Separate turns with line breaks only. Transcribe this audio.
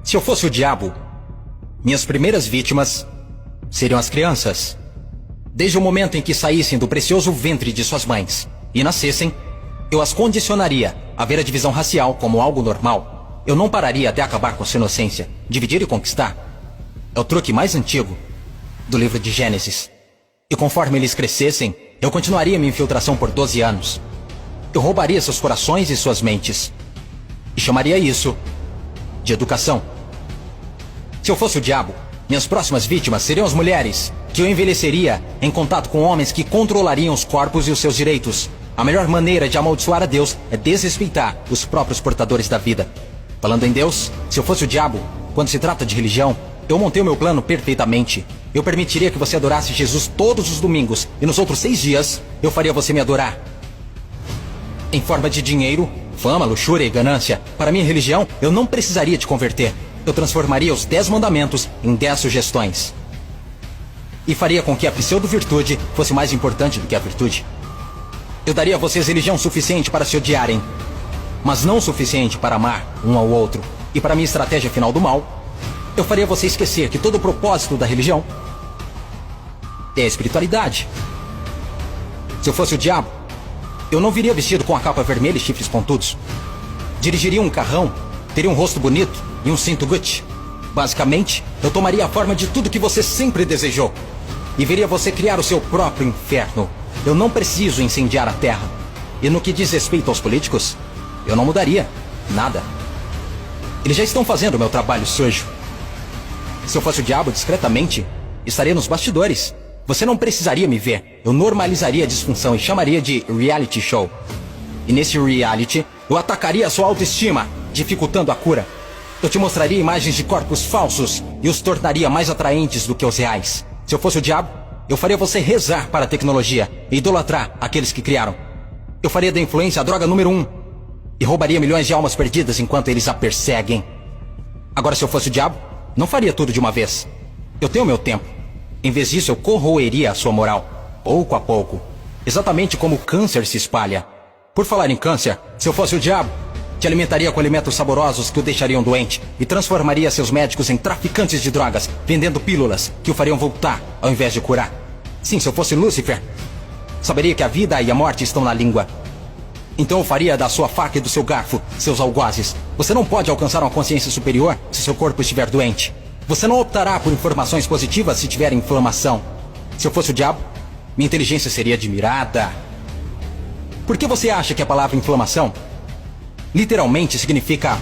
Se eu fosse o diabo, minhas primeiras vítimas seriam as crianças. Desde o momento em que saíssem do precioso ventre de suas mães e nascessem, eu as condicionaria a ver a divisão racial como algo normal. Eu não pararia até acabar com sua inocência. Dividir e conquistar é o truque mais antigo do livro de Gênesis. E conforme eles crescessem, eu continuaria minha infiltração por 12 anos. Eu roubaria seus corações e suas mentes. E chamaria isso de educação. Se eu fosse o diabo, minhas próximas vítimas seriam as mulheres, que eu envelheceria em contato com homens que controlariam os corpos e os seus direitos. A melhor maneira de amaldiçoar a Deus é desrespeitar os próprios portadores da vida. Falando em Deus, se eu fosse o diabo, quando se trata de religião, eu montei o meu plano perfeitamente. Eu permitiria que você adorasse Jesus todos os domingos, e nos outros 6 dias, eu faria você me adorar. Em forma de dinheiro, fama, luxúria e ganância. Para minha religião, eu não precisaria te converter. Eu transformaria os 10 mandamentos em 10 sugestões. E faria com que a pseudo-virtude fosse mais importante do que a virtude. Eu daria a vocês religião suficiente para se odiarem, mas não suficiente para amar um ao outro. E para minha estratégia final do mal, eu faria você esquecer que todo o propósito da religião é a espiritualidade. Se eu fosse o diabo, eu não viria vestido com a capa vermelha e chifres pontudos. Dirigiria um carrão, teria um rosto bonito e um cinto Gucci. Basicamente, eu tomaria a forma de tudo que você sempre desejou e veria você criar o seu próprio inferno. Eu não preciso incendiar a terra. E no que diz respeito aos políticos, eu não mudaria nada. Eles já estão fazendo o meu trabalho sujo. Se eu fosse o diabo, discretamente, estaria nos bastidores. Você não precisaria me ver. Eu normalizaria a disfunção e chamaria de reality show. E nesse reality, eu atacaria a sua autoestima, dificultando a cura. Eu te mostraria imagens de corpos falsos e os tornaria mais atraentes do que os reais. Se eu fosse o diabo, eu faria você rezar para a tecnologia e idolatrar aqueles que criaram. Eu faria da influência a droga número 1 e roubaria milhões de almas perdidas enquanto eles a perseguem. Agora, se eu fosse o diabo, não faria tudo de uma vez. Eu tenho meu tempo. Em vez disso, eu corroeria a sua moral, pouco a pouco. Exatamente como o câncer se espalha. Por falar em câncer, se eu fosse o diabo, te alimentaria com alimentos saborosos que o deixariam doente e transformaria seus médicos em traficantes de drogas, vendendo pílulas que o fariam voltar ao invés de curar. Sim, se eu fosse Lúcifer, saberia que a vida e a morte estão na língua. Então eu faria da sua faca e do seu garfo seus algozes. Você não pode alcançar uma consciência superior se seu corpo estiver doente. Você não optará por informações positivas se tiver inflamação. Se eu fosse o diabo, minha inteligência seria admirada. Por que você acha que a palavra inflamação literalmente significa